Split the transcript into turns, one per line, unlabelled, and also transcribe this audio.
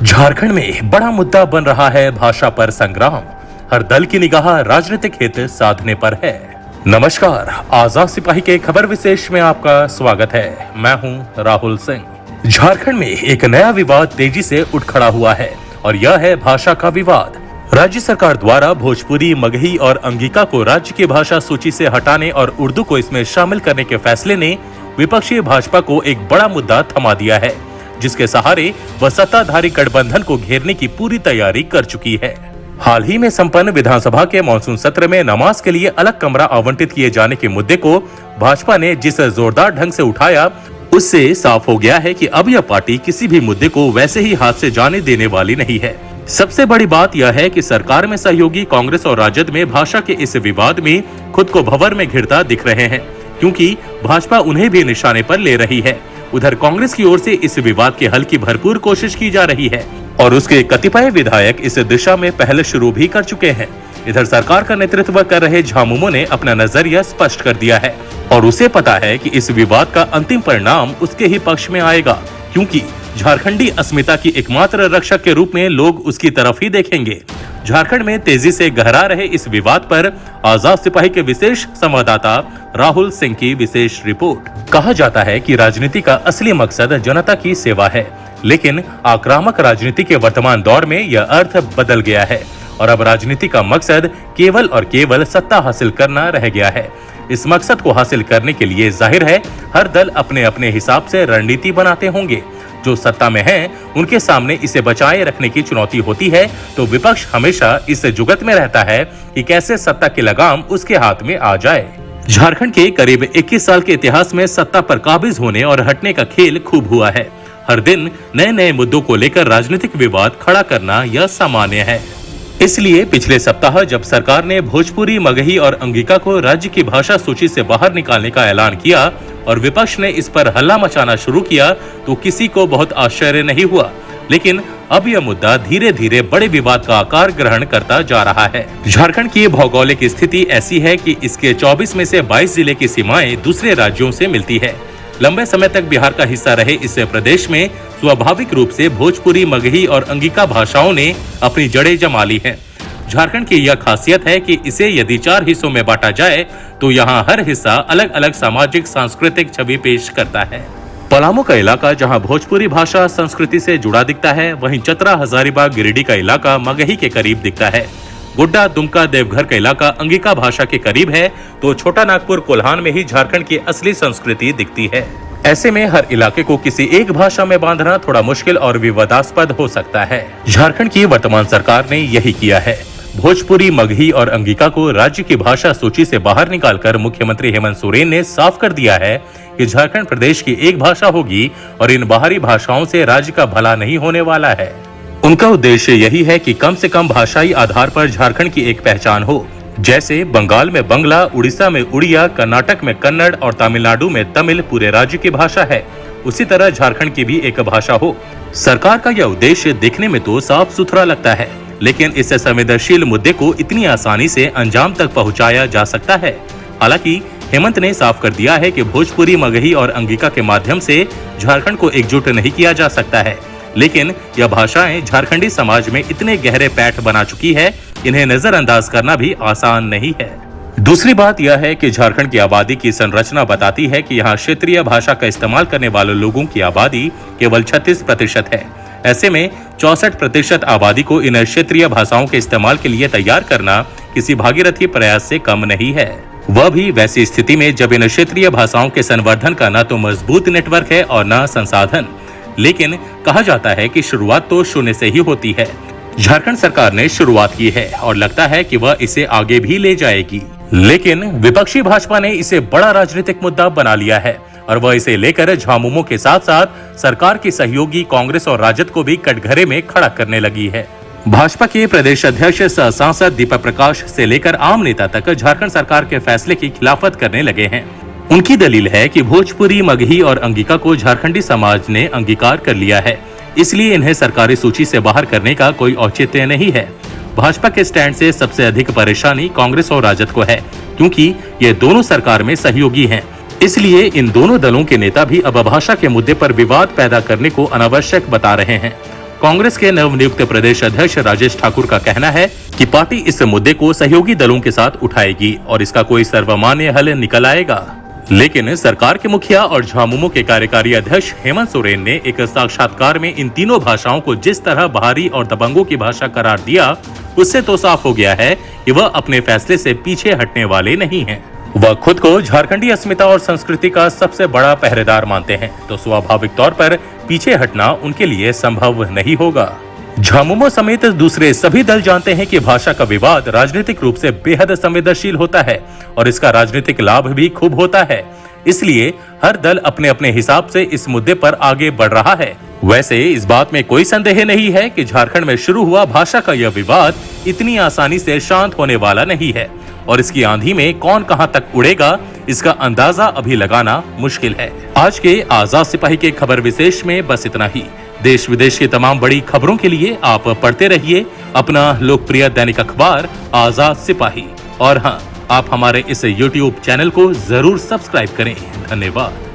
झारखंड में बड़ा मुद्दा बन रहा है भाषा पर संग्राम। हर दल की निगाह राजनीतिक हित साधने पर है। नमस्कार, आजाद सिपाही के खबर विशेष में आपका स्वागत है। मैं हूं राहुल सिंह। झारखंड में एक नया विवाद तेजी से उठ खड़ा हुआ है और यह है भाषा का विवाद। राज्य सरकार द्वारा भोजपुरी, मगही और अंगिका को राज्य की भाषा सूची से हटाने और उर्दू को इसमें शामिल करने के फैसले ने विपक्षी भाजपा को एक बड़ा मुद्दा थमा दिया है, जिसके सहारे वह सत्ताधारी गठबंधन को घेरने की पूरी तैयारी कर चुकी है। हाल ही में संपन्न विधानसभा के मानसून सत्र में नमाज के लिए अलग कमरा आवंटित किए जाने के मुद्दे को भाजपा ने जिस जोरदार ढंग से उठाया, उससे साफ हो गया है कि अब यह पार्टी किसी भी मुद्दे को वैसे ही हाथ से जाने देने वाली नहीं है। सबसे बड़ी बात यह है कि सरकार में सहयोगी कांग्रेस और राजद में भाषा के इस विवाद में खुद को भंवर में घिरता दिख रहे हैं, क्योंकि भाजपा उन्हें भी निशाने पर ले रही है। उधर कांग्रेस की ओर से इस विवाद के हल की भरपूर कोशिश की जा रही है और उसके कतिपय विधायक इस दिशा में पहले शुरू भी कर चुके हैं। इधर सरकार का नेतृत्व कर रहे झामुमो ने अपना नजरिया स्पष्ट कर दिया है और उसे पता है कि इस विवाद का अंतिम परिणाम उसके ही पक्ष में आएगा, क्योंकि झारखंडी अस्मिता की एकमात्र रक्षक के रूप में लोग उसकी तरफ ही देखेंगे। झारखंड में तेजी से गहरा रहे इस विवाद पर आजाद सिपाही के विशेष संवाददाता राहुल सिंह की विशेष रिपोर्ट। कहा जाता है कि राजनीति का असली मकसद जनता की सेवा है, लेकिन आक्रामक राजनीति के वर्तमान दौर में यह अर्थ बदल गया है और अब राजनीति का मकसद केवल और केवल सत्ता हासिल करना रह गया है। इस मकसद को हासिल करने के लिए जाहिर है हर दल अपने अपने हिसाब से रणनीति बनाते होंगे। जो सत्ता में हैं, उनके सामने इसे बचाए रखने की चुनौती होती है, तो विपक्ष हमेशा इस जुगत में रहता है कि कैसे सत्ता की लगाम उसके हाथ में आ जाए। झारखंड के करीब 21 साल के इतिहास में सत्ता पर काबिज होने और हटने का खेल खूब हुआ है। हर दिन नए नए मुद्दों को लेकर राजनीतिक विवाद खड़ा करना यह सामान्य है। इसलिए पिछले सप्ताह जब सरकार ने भोजपुरी, मगही और अंगिका को राज्य की भाषा सूची से बाहर निकालने का ऐलान किया और विपक्ष ने इस पर हल्ला मचाना शुरू किया, तो किसी को बहुत आश्चर्य नहीं हुआ। लेकिन अब यह मुद्दा धीरे धीरे बड़े विवाद का आकार ग्रहण करता जा रहा है। झारखंड की भौगोलिक स्थिति ऐसी है कि इसके 24 में से 22 जिले की सीमाएं दूसरे राज्यों से मिलती है। लंबे समय तक बिहार का हिस्सा रहे इस प्रदेश में स्वाभाविक रूप से भोजपुरी, मगही और अंगिका भाषाओं ने अपनी जड़ें जमा ली हैं। झारखंड की यह खासियत है कि इसे यदि 4 हिस्सों में बांटा जाए तो यहाँ हर हिस्सा अलग अलग सामाजिक सांस्कृतिक छवि पेश करता है। पलामू का इलाका जहाँ भोजपुरी भाषा संस्कृति से जुड़ा दिखता है, वहीं चतरा, हजारीबाग, गिरिडीह का इलाका मगही के करीब दिखता है। गोड्डा, दुमका, देवघर का इलाका अंगिका भाषा के करीब है, तो छोटा नागपुर, कोल्हान में ही झारखंड की असली संस्कृति दिखती है। ऐसे में हर इलाके को किसी एक भाषा में बांधना थोड़ा मुश्किल और विवादास्पद हो सकता है। झारखंड की वर्तमान सरकार ने यही किया है। भोजपुरी, मगही और अंगिका को राज्य की भाषा सूची से बाहर निकालकर मुख्यमंत्री हेमंत सोरेन ने साफ कर दिया है कि झारखंड प्रदेश की एक भाषा होगी और इन बाहरी भाषाओं से राज्य का भला नहीं होने वाला है। उनका उद्देश्य यही है कि कम से कम भाषाई आधार पर झारखंड की एक पहचान हो। जैसे बंगाल में बंगला, उड़ीसा में उड़िया, कर्नाटक में कन्नड़ और तमिलनाडु में तमिल पूरे राज्य की भाषा है, उसी तरह झारखंड की भी एक भाषा हो। सरकार का यह उद्देश्य देखने में तो साफ सुथरा लगता है, लेकिन इस संवेदनशील मुद्दे को इतनी आसानी से अंजाम तक पहुंचाया जा सकता है। हालांकि हेमंत ने साफ कर दिया है कि भोजपुरी, मगही और अंगिका के माध्यम से झारखंड को एकजुट नहीं किया जा सकता है, लेकिन यह भाषाएं झारखंडी समाज में इतने गहरे पैठ बना चुकी है, इन्हें नजरअंदाज करना भी आसान नहीं है। दूसरी बात यह है कि झारखंड की आबादी की संरचना बताती है कि यहाँ क्षेत्रीय भाषा का इस्तेमाल करने वाले लोगों की आबादी केवल 36% है। ऐसे में 64% आबादी को इन क्षेत्रीय भाषाओं के इस्तेमाल के लिए तैयार करना किसी भागीरथी प्रयास से कम नहीं है। वह भी वैसी स्थिति में जब इन क्षेत्रीय भाषाओं के संवर्धन का न तो मजबूत नेटवर्क है और न संसाधन। लेकिन कहा जाता है कि शुरुआत तो शून्य से ही होती है। झारखंड सरकार ने शुरुआत की है और लगता है कि वह इसे आगे भी ले जाएगी, लेकिन विपक्षी भाजपा ने इसे बड़ा राजनीतिक मुद्दा बना लिया है और वह इसे लेकर झामुमो के साथ साथ सरकार की सहयोगी कांग्रेस और राजद को भी कटघरे में खड़ा करने लगी है। भाजपा के प्रदेश अध्यक्ष सह सांसद दीपक प्रकाश से लेकर आम नेता तक झारखंड सरकार के फैसले की खिलाफत करने लगे हैं। उनकी दलील है कि भोजपुरी, मगही और अंगिका को झारखंडी समाज ने अंगीकार कर लिया है, इसलिए इन्हें सरकारी सूची से बाहर करने का कोई औचित्य नहीं है। भाजपा के स्टैंड से सबसे अधिक परेशानी कांग्रेस और राजद को है, क्योंकि ये दोनों सरकार में सहयोगी हैं। इसलिए इन दोनों दलों के नेता भी अब भाषा के मुद्दे पर विवाद पैदा करने को अनावश्यक बता रहे हैं। कांग्रेस के नवनियुक्त प्रदेश अध्यक्ष राजेश ठाकुर का कहना है कि पार्टी इस मुद्दे को सहयोगी दलों के साथ उठाएगी और इसका कोई सर्वमान्य हल निकल आएगा। लेकिन सरकार के मुखिया और झामुमो के कार्यकारी अध्यक्ष हेमंत सोरेन ने एक साक्षात्कार में इन तीनों भाषाओं को जिस तरह बाहरी और दबंगों की भाषा करार दिया, उससे तो साफ हो गया है कि वह अपने फैसले से पीछे हटने वाले नहीं हैं। वह खुद को झारखंडी अस्मिता और संस्कृति का सबसे बड़ा पहरेदार मानते हैं, तो स्वाभाविक तौर पर पीछे हटना उनके लिए संभव नहीं होगा। झामुमो समेत दूसरे सभी दल जानते हैं कि भाषा का विवाद राजनीतिक रूप से बेहद संवेदनशील होता है और इसका राजनीतिक लाभ भी खूब होता है। इसलिए हर दल अपने अपने हिसाब से इस मुद्दे पर आगे बढ़ रहा है। वैसे इस बात में कोई संदेह नहीं है कि झारखंड में शुरू हुआ भाषा का यह विवाद इतनी आसानी से शांत होने वाला नहीं है और इसकी आंधी में कौन कहां तक उड़ेगा, इसका अंदाजा अभी लगाना मुश्किल है। आज के आजाद सिपाही के खबर विशेष में बस इतना ही। देश विदेश की तमाम बड़ी खबरों के लिए आप पढ़ते रहिए अपना लोकप्रिय दैनिक अखबार आजाद सिपाही। और हाँ, आप हमारे इस YouTube चैनल को जरूर सब्सक्राइब करें। धन्यवाद।